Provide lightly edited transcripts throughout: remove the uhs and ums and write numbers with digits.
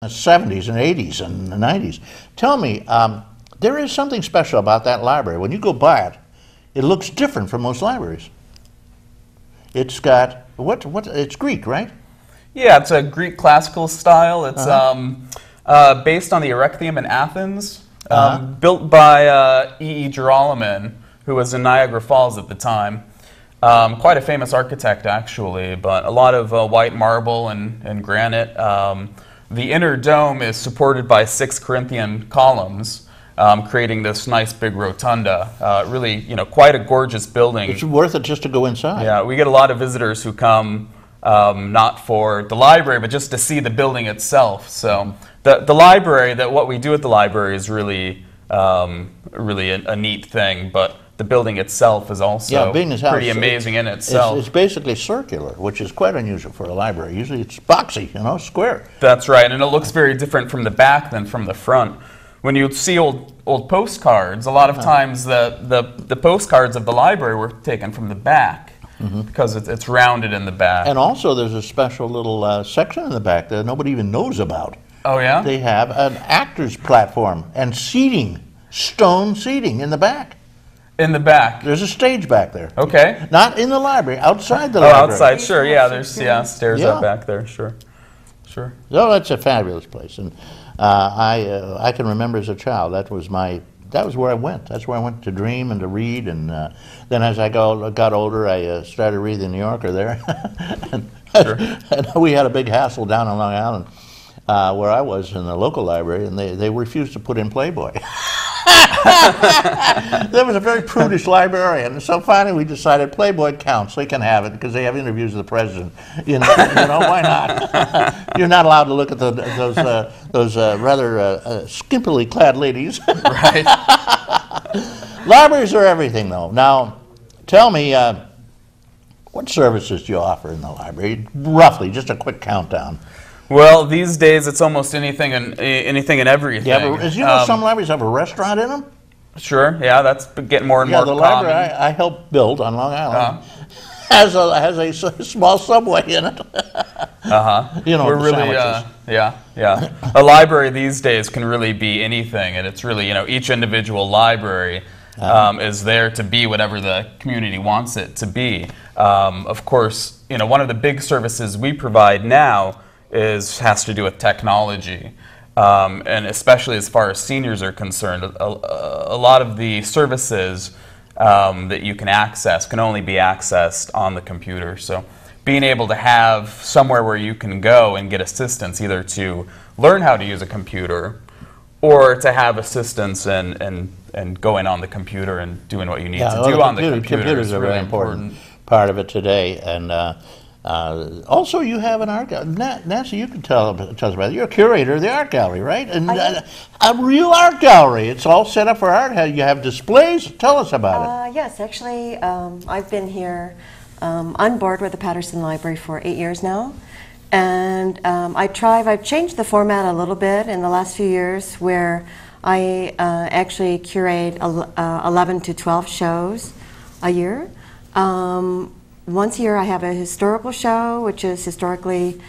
the 70s and 80s and the 90s. Tell me, there is something special about that library. When you go by it, it looks different from most libraries. It's got, it's Greek, right? Yeah, it's a Greek classical style. It's based on the Erechtheum in Athens, built by E. Girolamo, who was in Niagara Falls at the time. Quite a famous architect, actually, but a lot of white marble and granite. The inner dome is supported by 6 Corinthian columns, creating this nice big rotunda. Really, quite a gorgeous building. It's worth it just to go inside. Yeah, we get a lot of visitors who come not for the library, but just to see the building itself. So the library, what we do at the library is really, really a neat thing, but the building itself is also pretty amazing in itself. It's basically circular, which is quite unusual for a library. Usually it's boxy, square. That's right, and it looks very different from the back than from the front. When you see old postcards, a lot of times the postcards of the library were taken from the back because it's rounded in the back. And also there's a special little section in the back that nobody even knows about. Oh, yeah? They have an actor's platform and seating, stone seating in the back. In the back. There's a stage back there. Okay. Not in the library, outside the library. Oh, outside, sure. Yeah, there's stairs up back there. Sure. Sure. So that's a fabulous place, and I can remember as a child that was where I went. That's where I went to dream and to read, and then as I got older, I started reading the New Yorker there, and, and we had a big hassle down on Long Island where I was in the local library, and they refused to put in Playboy. There was a very prudish librarian, so finally we decided Playboy counts. They can have it because they have interviews with the president. Why not? You're not allowed to look at those rather skimpily clad ladies. Right. Libraries are everything, though. Now, tell me, what services do you offer in the library? Roughly, just a quick countdown. Well, these days it's almost anything and everything. Yeah, some libraries have a restaurant in them. Sure, yeah, that's getting more and more common. Yeah, the library I helped build on Long Island has a small subway in it. We're really, yeah. A library these days can really be anything, and it's really, each individual library is there to be whatever the community wants it to be. Of course, one of the big services we provide now has to do with technology, and especially as far as seniors are concerned, a lot of the services that you can access can only be accessed on the computer. So being able to have somewhere where you can go and get assistance, either to learn how to use a computer or to have assistance and going on the computer and doing what you need to do on the computer. Computers are a very important part of it today, and also, you have an art gallery. Nancy, you can tell us about it. You're a curator of the art gallery, right? And a real art gallery. It's all set up for art. You have displays. Tell us about it. Yes, actually, I've been here on board with the Patterson Library for 8 years now. And I've changed the format a little bit in the last few years, where I actually curate 11 to 12 shows a year. Once a year I have a historical show, which is historically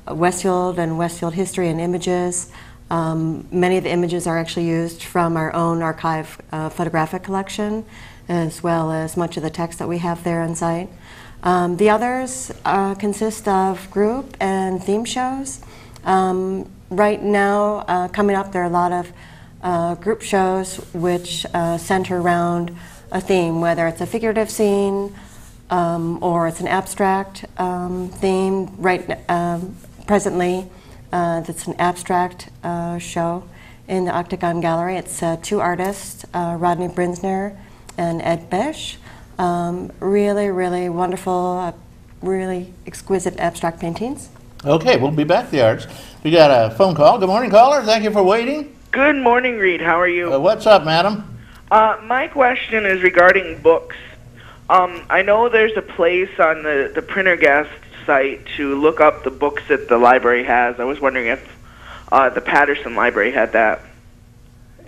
Westfield and Westfield history and images. Many of the images are actually used from our own archive photographic collection, as well as much of the text that we have there on site. The others consist of group and theme shows. Right now, coming up, there are a lot of group shows which center around a theme, whether it's a figurative scene, or it's an abstract theme. Presently, that's an abstract show in the Octagon Gallery. It's 2 artists, Rodney Brinsner and Ed Besch. Really, really wonderful, really exquisite abstract paintings. Okay, we'll be back to the arts. We got a phone call. Good morning, caller. Thank you for waiting. Good morning, Reed. How are you? What's up, madam? My question is regarding books. I know there's a place on the Printergast site to look up the books that the library has. I was wondering if the Patterson Library had that.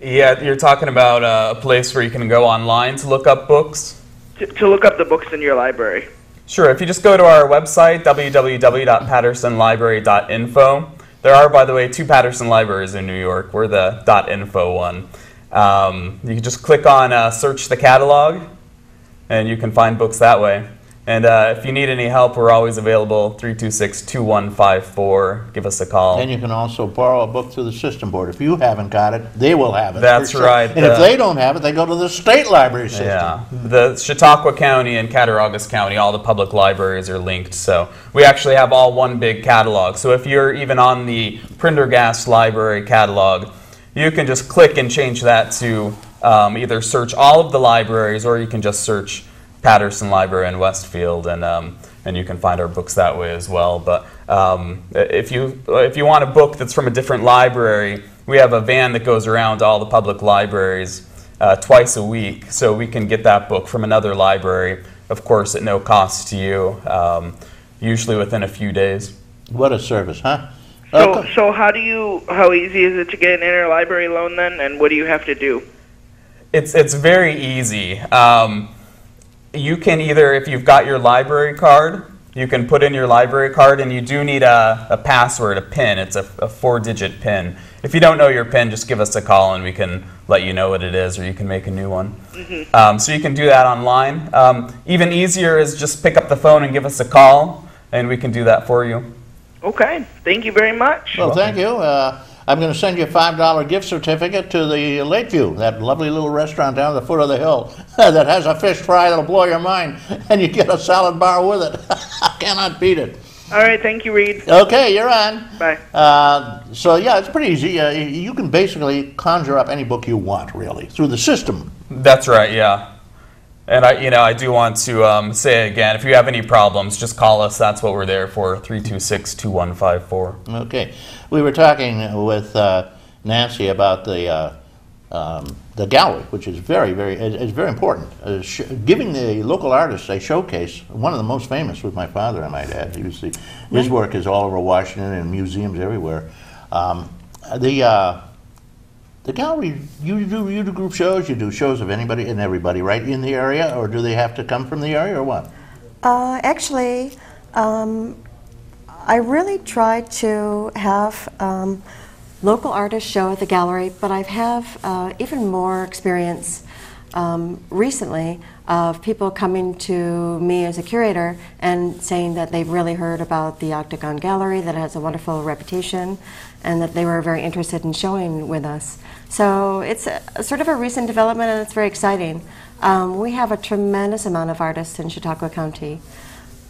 Yeah, you're talking about a place where you can go online to look up books? To look up the books in your library. Sure. If you just go to our website, www.pattersonlibrary.info, There are, by the way, 2 Patterson libraries in New York. We're the .info one. You can just click on search the catalog, and you can find books that way. And if you need any help, we're always available, 326-2154. Give us a call. And you can also borrow a book through the system board. If you haven't got it, they will have it. That's right. And if they don't have it, they go to the state library system. Yeah. The Chautauqua County and Cattaraugus County, all the public libraries are linked. So we actually have all one big catalog. So if you're even on the Prendergast Library catalog, you can just click and change that to either search all of the libraries, or you can just search Patterson Library in Westfield, and you can find our books that way as well. But if you want a book that's from a different library, we have a van that goes around to all the public libraries twice a week, so we can get that book from another library, of course, at no cost to you, usually within a few days. What a service, huh? So how easy is it to get an interlibrary loan then, and what do you have to do? It's very easy. You can either, if you've got your library card, you can put in your library card, and you do need a password, a PIN. It's a 4-digit PIN. If you don't know your PIN, just give us a call and we can let you know what it is, or you can make a new one. So you can do that online. Even easier is just pick up the phone and give us a call, and we can do that for you. Okay. Thank you very much. Well, thank you. I'm going to send you a $5 gift certificate to the Lakeview, that lovely little restaurant down at the foot of the hill that has a fish fry that'll blow your mind, and you get a salad bar with it. I cannot beat it. All right, thank you, Reed. Okay, you're on. Bye. So yeah, it's pretty easy. You can basically conjure up any book you want, really, through the system. That's right, yeah. And I do want to say again, if you have any problems, just call us. That's what we're there for, 326-2154. Okay. We were talking with Nancy about the gallery, which is very important. Giving the local artists a showcase. One of the most famous was my father, I might add. His work is all over Washington and museums everywhere. The gallery, you do group shows, you do shows of anybody and everybody right in the area, or do they have to come from the area, or what? Actually, I really try to have local artists show at the gallery, but I have even more experience recently of people coming to me as a curator and saying that they've really heard about the Octagon Gallery, that it has a wonderful reputation, and that they were very interested in showing with us. So it's a sort of a recent development, and it's very exciting. We have a tremendous amount of artists in Chautauqua County.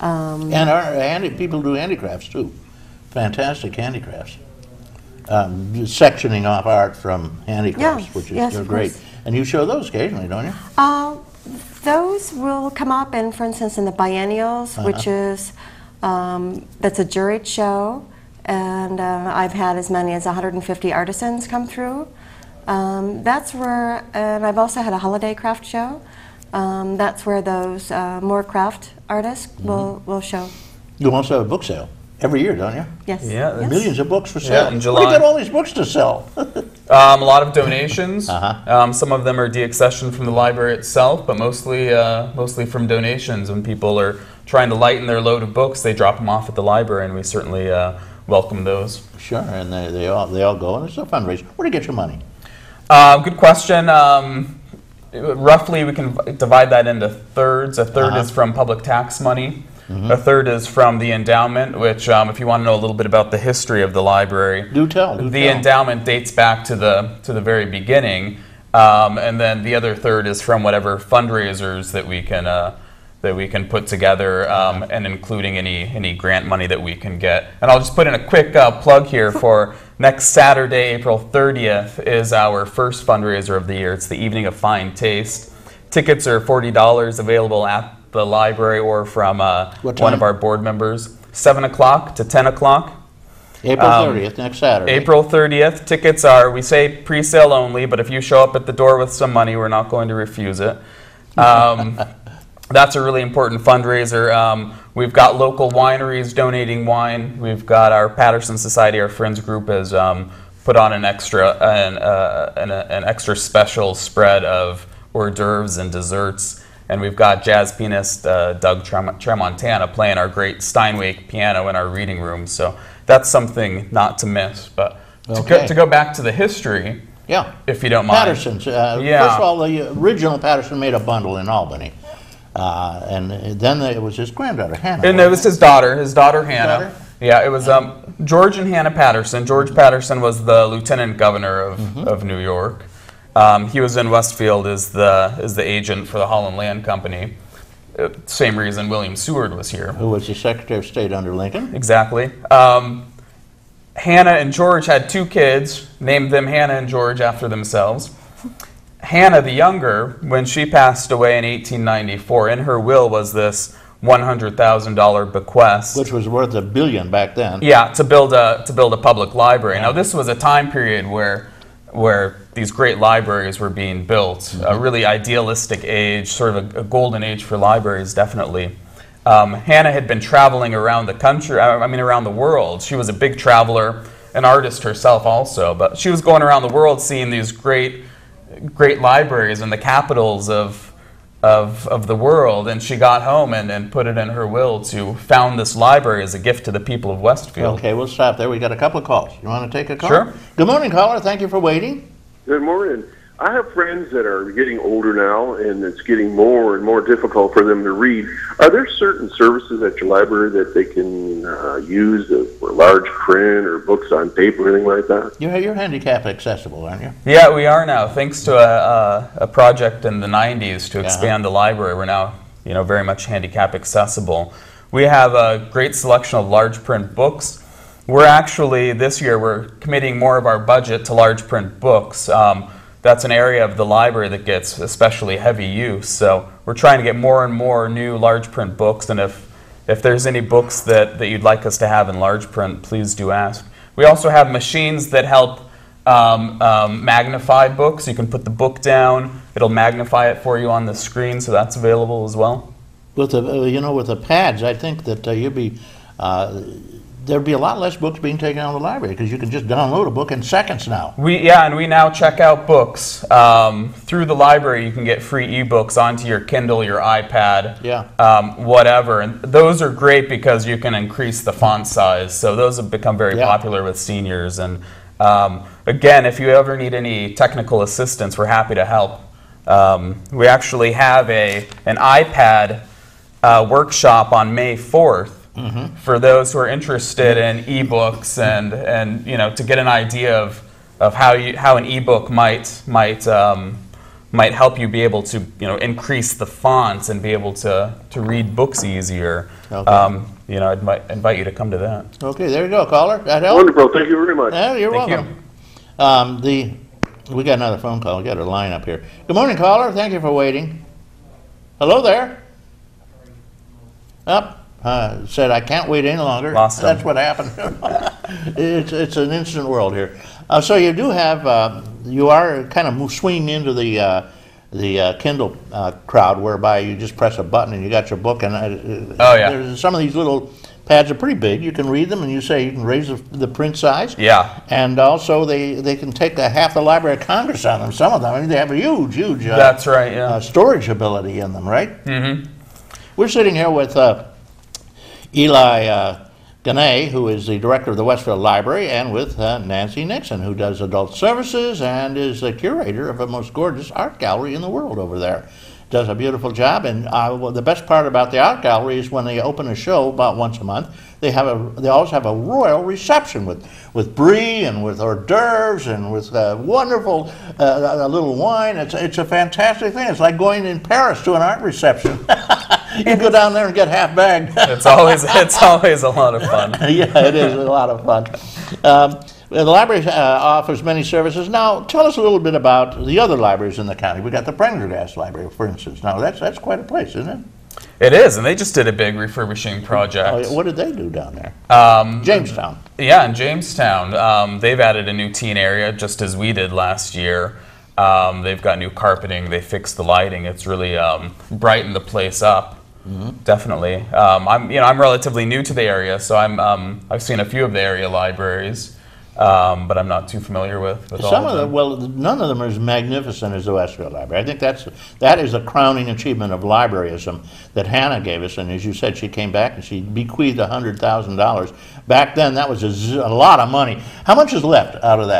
And people do handicrafts too. Fantastic handicrafts. Sectioning off art from handicrafts, which is great. And you show those occasionally, don't you? Those will come up, and for instance, in the biennials, which is that's a juried show, and I've had as many as 150 artisans come through. That's where, and I've also had a holiday craft show. That's where those more craft artists will show. You also have a book sale every year, don't you? Yes. Yeah. Yes. Millions of books for sale. Yeah, in July. Where do you get all these books to sell? A lot of donations. Some of them are deaccessioned from the library itself, but mostly from donations. When people are trying to lighten their load of books, they drop them off at the library, and we certainly welcome those. Sure, and they all go, and it's a fundraiser. Where do you get your money? Good question. Roughly, we can divide that into thirds. A third is from public tax money. A third is from the endowment, which, if you want to know a little bit about the history of the library, do tell. The endowment dates back to the very beginning, and then the other third is from whatever fundraisers that we can put together, and including any grant money that we can get. And I'll just put in a quick plug here for next Saturday, April 30th, is our first fundraiser of the year. It's the Evening of Fine Taste. Tickets are $40, available at the library or from one of our board members. 7 o'clock to 10 o'clock. April 30th, next Saturday. April 30th. Tickets are, we say pre-sale only, but if you show up at the door with some money, we're not going to refuse it. That's a really important fundraiser. We've got local wineries donating wine. We've got our Patterson Society, our Friends group, has put on an extra special spread of hors d'oeuvres and desserts. And we've got jazz pianist Doug Tramontana playing our great Steinway piano in our reading room. So that's something not to miss. But to go back to the history, if you don't mind. Patterson's. First of all, the original Patterson made a bundle in Albany. And then it was his granddaughter, Hannah. And it was his daughter Hannah. Yeah, it was George and Hannah Patterson. George Patterson was the lieutenant governor of New York. He was in Westfield as the agent for the Holland Land Company. Same reason William Seward was here. Who was the Secretary of State under Lincoln. Exactly. Hannah and George had 2 kids, named them Hannah and George after themselves. Hannah, the younger, when she passed away in 1894, in her will was this $100,000 bequest, which was worth $1 billion back then. Yeah, to build a public library. Now, this was a time period where these great libraries were being built, a really idealistic age, sort of a golden age for libraries, definitely. Hannah had been traveling around the country, around the world. She was a big traveler, an artist herself also, but she was going around the world seeing these great libraries in the capitals of the world, and she got home and put it in her will to found this library as a gift to the people of Westfield. Okay, we'll stop there. We got a couple of calls. You want to take a call? Sure. Good morning, caller. Thank you for waiting. Good morning. I have friends that are getting older now, and it's getting more and more difficult for them to read. Are there certain services at your library that they can use for large print or books on paper or anything like that? You're handicap accessible, aren't you? Yeah, we are now. Thanks to a project in the 90s to expand the library, we're now very much handicap accessible. We have a great selection of large print books. We're actually, this year, we're committing more of our budget to large print books. That's an area of the library that gets especially heavy use. So we're trying to get more and more new large print books, and if there's any books that you'd like us to have in large print, please do ask. We also have machines that help magnify books. You can put the book down, it'll magnify it for you on the screen, so that's available as well. With the with the pads, I think that there'd be a lot less books being taken out of the library because you can just download a book in seconds now. And we now check out books through the library. You can get free ebooks onto your Kindle, your iPad, whatever. And those are great because you can increase the font size. So those have become very popular with seniors. And again, if you ever need any technical assistance, we're happy to help. We actually have an iPad workshop on May 4th. For those who are interested in ebooks and to get an idea of how an ebook might help you be able to increase the fonts and be able to read books easier. Okay. I'd invite you to come to that. Okay, there you go, caller. That help? Wonderful. Thank you very much. Yeah, you're welcome. We got another phone call. We got a line up here. Good morning, caller. Thank you for waiting. Hello there. Up. Said I can't wait any longer. Lost That's what happened. It's an instant world here. So you do have you are kind of swinging into the Kindle crowd, whereby you just press a button and you got your book. And there's some of these little pads are pretty big. You can read them, and you can raise the print size. Yeah. And also they can take half the Library of Congress on them. Some of them, they have a huge. That's right. Yeah. Storage ability in them, right? Mm-hmm. We're sitting here with Eli Guinnee, who is the director of the Westfield Library, and with Nancy Nixon, who does adult services and is the curator of the most gorgeous art gallery in the world over there. Does a beautiful job, and the best part about the art gallery is when they open a show about once a month, they always have a royal reception with brie and with hors d'oeuvres and with wonderful a little wine. It's a fantastic thing. It's like going in Paris to an art reception. You go down there and get half bagged. It's always a lot of fun. Yeah, it is a lot of fun. The library offers many services. Now, tell us a little bit about the other libraries in the county. We got the Prendergast Library, for instance. Now, that's quite a place, isn't it? It is, and they just did a big refurbishing project. What did they do down there? Jamestown. Yeah, in Jamestown. They've added a new teen area, just as we did last year. They've got new carpeting. They fixed the lighting. It's really brightened the place up. Mm-hmm. Definitely. I'm relatively new to the area, so I've seen a few of the area libraries. but I'm not too familiar with all Some of of them. them, well, none of them are as magnificent as the Westfield Library. I think that is a crowning achievement of libraryism that Hannah gave us. And as you said, she came back and she bequeathed $100,000. Back then, that was a lot of money. How much is left out of that?